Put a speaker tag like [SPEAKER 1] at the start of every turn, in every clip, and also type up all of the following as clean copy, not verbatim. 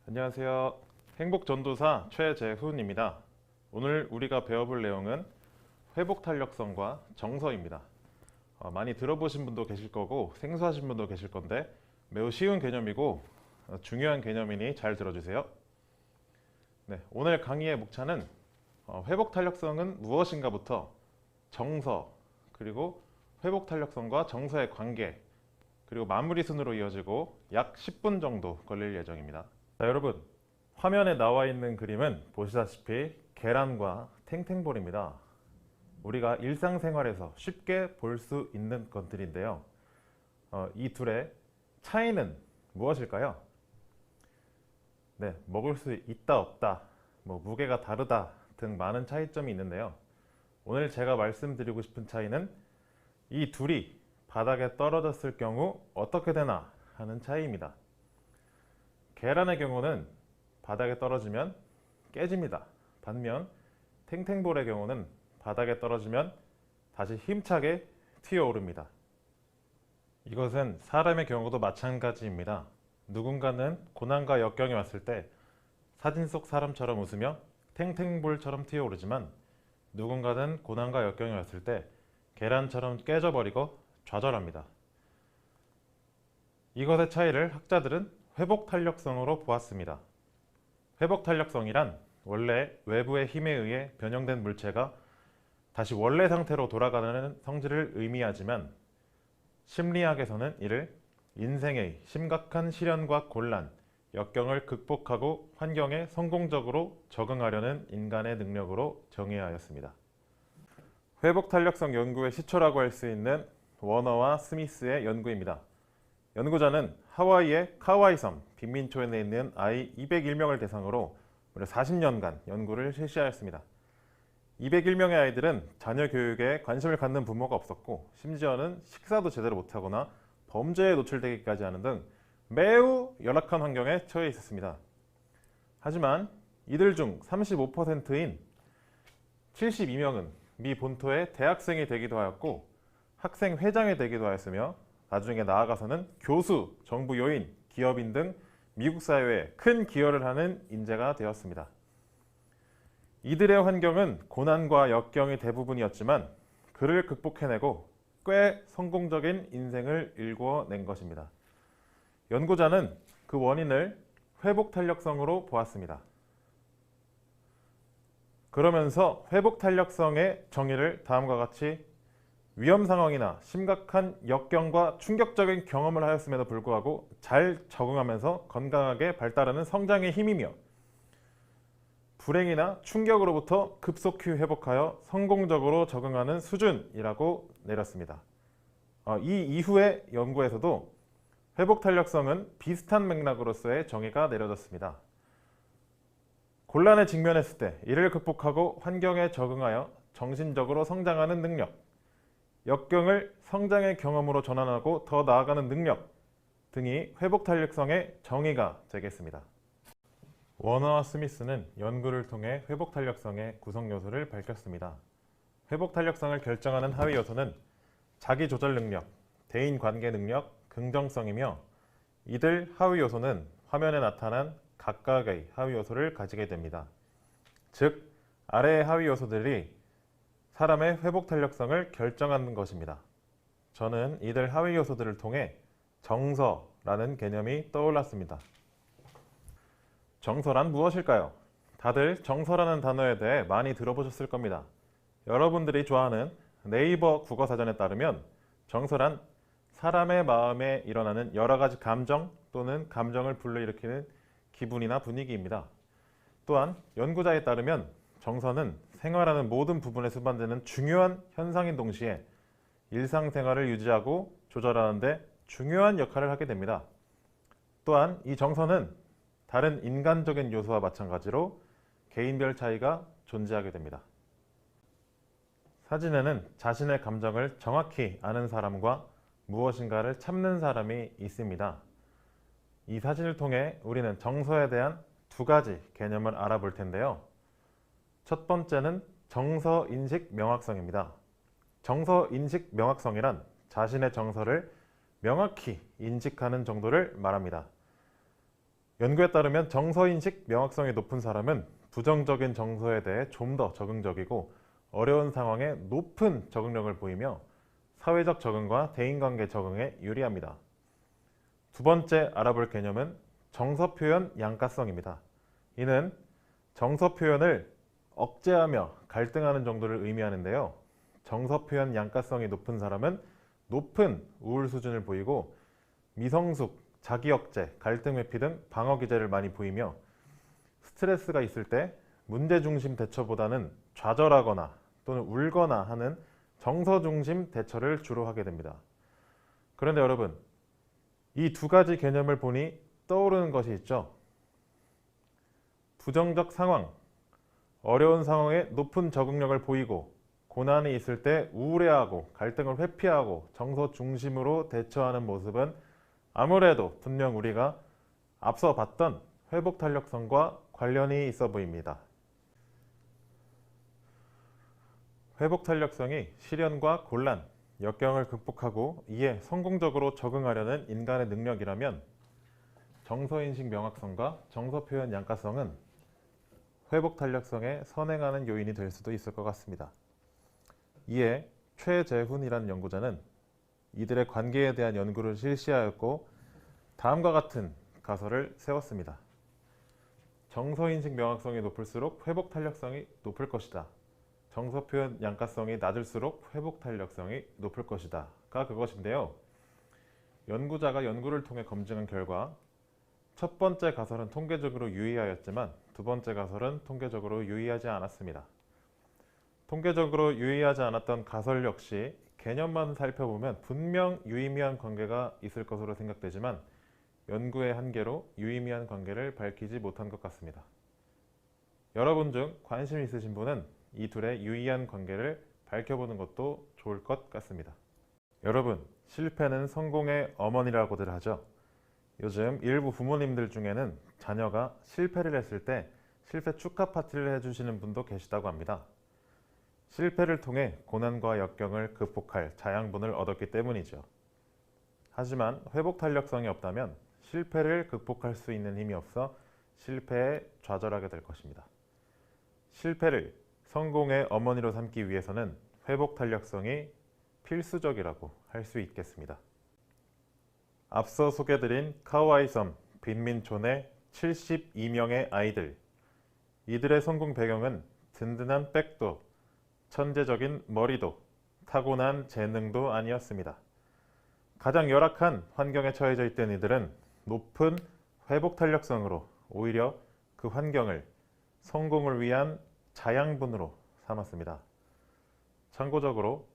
[SPEAKER 1] 안녕하세요. 행복전도사 최재훈입니다. 오늘 우리가 배워볼 내용은 회복탄력성과 정서입니다. 많이 들어보신 분도 계실 거고 생소하신 분도 계실 건데 매우 쉬운 개념이고 중요한 개념이니 잘 들어주세요. 네, 오늘 강의의 목차는 회복탄력성은 무엇인가부터 정서, 그리고 회복탄력성과 정서의 관계, 그리고 마무리 순으로 이어지고 약 10분 정도 걸릴 예정입니다. 자, 여러분, 화면에 나와 있는 그림은 보시다시피 계란과 탱탱볼입니다. 우리가 일상생활에서 쉽게 볼 수 있는 것들인데요. 이 둘의 차이는 무엇일까요? 네, 먹을 수 있다 없다, 무게가 다르다 등 많은 차이점이 있는데요. 오늘 제가 말씀드리고 싶은 차이는 이 둘이 바닥에 떨어졌을 경우 어떻게 되나 하는 차이입니다. 계란의 경우는 바닥에 떨어지면 깨집니다. 반면 탱탱볼의 경우는 바닥에 떨어지면 다시 힘차게 튀어오릅니다. 이것은 사람의 경우도 마찬가지입니다. 누군가는 고난과 역경이 왔을 때 사진 속 사람처럼 웃으며 탱탱볼처럼 튀어오르지만 누군가는 고난과 역경이 왔을 때 계란처럼 깨져버리고 좌절합니다. 이것의 차이를 학자들은 회복탄력성으로 보았습니다. 회복탄력성이란 원래 외부의 힘에 의해 변형된 물체가 다시 원래 상태로 돌아가는 성질을 의미하지만 심리학에서는 이를 인생의 심각한 시련과 곤란, 역경을 극복하고 환경에 성공적으로 적응하려는 인간의 능력으로 정의하였습니다. 회복탄력성 연구의 시초라고 할 수 있는 워너와 스미스의 연구입니다. 연구자는 하와이의 카와이 섬 빈민초에 있는 아이 201명을 대상으로 무려 40년간 연구를 실시하였습니다. 201명의 아이들은 자녀 교육에 관심을 갖는 부모가 없었고 심지어는 식사도 제대로 못하거나 범죄에 노출되기까지 하는 등 매우 열악한 환경에 처해 있었습니다. 하지만 이들 중 35%인 72명은 미 본토의 대학생이 되기도 하였고 학생회장이 되기도 하였으며 나중에 나아가서는 교수, 정부 요인, 기업인 등 미국 사회에 큰 기여를 하는 인재가 되었습니다. 이들의 환경은 고난과 역경이 대부분이었지만 그를 극복해내고 꽤 성공적인 인생을 일궈낸 것입니다. 연구자는 그 원인을 회복탄력성으로 보았습니다. 그러면서 회복탄력성의 정의를 다음과 같이 위험 상황이나 심각한 역경과 충격적인 경험을 하였음에도 불구하고 잘 적응하면서 건강하게 발달하는 성장의 힘이며 불행이나 충격으로부터 급속히 회복하여 성공적으로 적응하는 수준이라고 내렸습니다. 이 이후의 연구에서도 회복탄력성은 비슷한 맥락으로서의 정의가 내려졌습니다. 곤란에 직면했을 때 이를 극복하고 환경에 적응하여 정신적으로 성장하는 능력, 역경을 성장의 경험으로 전환하고 더 나아가는 능력 등이 회복탄력성의 정의가 되겠습니다. 워너와 스미스는 연구를 통해 회복탄력성의 구성요소를 밝혔습니다. 회복탄력성을 결정하는 하위 요소는 자기조절 능력, 대인관계 능력, 긍정성이며 이들 하위 요소는 화면에 나타난 각각의 하위 요소를 가지게 됩니다. 즉, 아래의 하위 요소들이 사람의 회복탄력성을 결정하는 것입니다. 저는 이들 하위 요소들을 통해 정서라는 개념이 떠올랐습니다. 정서란 무엇일까요? 다들 정서라는 단어에 대해 많이 들어보셨을 겁니다. 여러분들이 좋아하는 네이버 국어사전에 따르면 정서란 사람의 마음에 일어나는 여러 가지 감정 또는 감정을 불러일으키는 기분이나 분위기입니다. 또한 연구자에 따르면 정서는 생활하는 모든 부분에 수반되는 중요한 현상인 동시에 일상생활을 유지하고 조절하는 데 중요한 역할을 하게 됩니다. 또한 이 정서는 다른 인간적인 요소와 마찬가지로 개인별 차이가 존재하게 됩니다. 사진에는 자신의 감정을 정확히 아는 사람과 무엇인가를 참는 사람이 있습니다. 이 사진을 통해 우리는 정서에 대한 두 가지 개념을 알아볼 텐데요. 첫 번째는 정서인식 명확성입니다. 정서인식 명확성이란 자신의 정서를 명확히 인식하는 정도를 말합니다. 연구에 따르면 정서인식 명확성이 높은 사람은 부정적인 정서에 대해 좀 더 적응적이고 어려운 상황에 높은 적응력을 보이며 사회적 적응과 대인관계 적응에 유리합니다. 두 번째 알아볼 개념은 정서표현 양가성입니다. 이는 정서표현을 억제하며 갈등하는 정도를 의미하는데요. 정서표현 양가성이 높은 사람은 높은 우울 수준을 보이고 미성숙, 자기억제, 갈등 회피 등 방어 기제를 많이 보이며 스트레스가 있을 때 문제 중심 대처보다는 좌절하거나 또는 울거나 하는 정서 중심 대처를 주로 하게 됩니다. 그런데 여러분, 이 두 가지 개념을 보니 떠오르는 것이 있죠. 부정적 상황, 어려운 상황에 높은 적응력을 보이고 고난이 있을 때 우울해하고 갈등을 회피하고 정서 중심으로 대처하는 모습은 아무래도 분명 우리가 앞서 봤던 회복 탄력성과 관련이 있어 보입니다. 회복 탄력성이 시련과 곤란, 역경을 극복하고 이에 성공적으로 적응하려는 인간의 능력이라면 정서인식 명확성과 정서표현 양가성은 회복 탄력성에 선행하는 요인이 될 수도 있을 것 같습니다. 이에 최재훈이라는 연구자는 이들의 관계에 대한 연구를 실시하였고 다음과 같은 가설을 세웠습니다. 정서인식 명확성이 높을수록 회복 탄력성이 높을 것이다. 정서표현 양가성이 낮을수록 회복 탄력성이 높을 것이다 가 그것인데요. 연구자가 연구를 통해 검증한 결과 첫 번째 가설은 통계적으로 유의하였지만 두 번째 가설은 통계적으로 유의하지 않았습니다. 통계적으로 유의하지 않았던 가설 역시 개념만 살펴보면 분명 유의미한 관계가 있을 것으로 생각되지만 연구의 한계로 유의미한 관계를 밝히지 못한 것 같습니다. 여러분 중 관심 있으신 분은 이 둘의 유의한 관계를 밝혀보는 것도 좋을 것 같습니다. 여러분, 실패는 성공의 어머니라고들 하죠. 요즘 일부 부모님들 중에는 자녀가 실패를 했을 때 실패 축하 파티를 해주시는 분도 계시다고 합니다. 실패를 통해 고난과 역경을 극복할 자양분을 얻었기 때문이죠. 하지만 회복 탄력성이 없다면 실패를 극복할 수 있는 힘이 없어 실패에 좌절하게 될 것입니다. 실패를 성공의 어머니로 삼기 위해서는 회복 탄력성이 필수적이라고 할 수 있겠습니다. 앞서 소개드린 카오아이섬 빈민촌의 72명의 아이들, 이들의 성공 배경은 든든한 백도, 천재적인 머리도, 타고난 재능도 아니었습니다. 가장 열악한 환경에 처해져 있던 이들은 높은 회복 탄력성으로 오히려 그 환경을 성공을 위한 자양분으로 삼았습니다. 참고적으로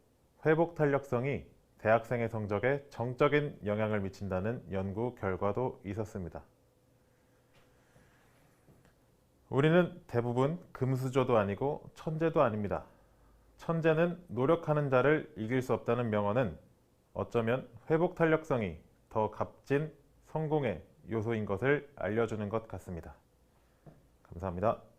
[SPEAKER 1] 회복 탄력성이 대학생의 성적에 정적인 영향을 미친다는 연구 결과도 있었습니다. 우리는 대부분 금수저도 아니고 천재도 아닙니다. 천재는 노력하는 자를 이길 수 없다는 명언은 어쩌면 회복 탄력성이 더 값진 성공의 요소인 것을 알려주는 것 같습니다. 감사합니다.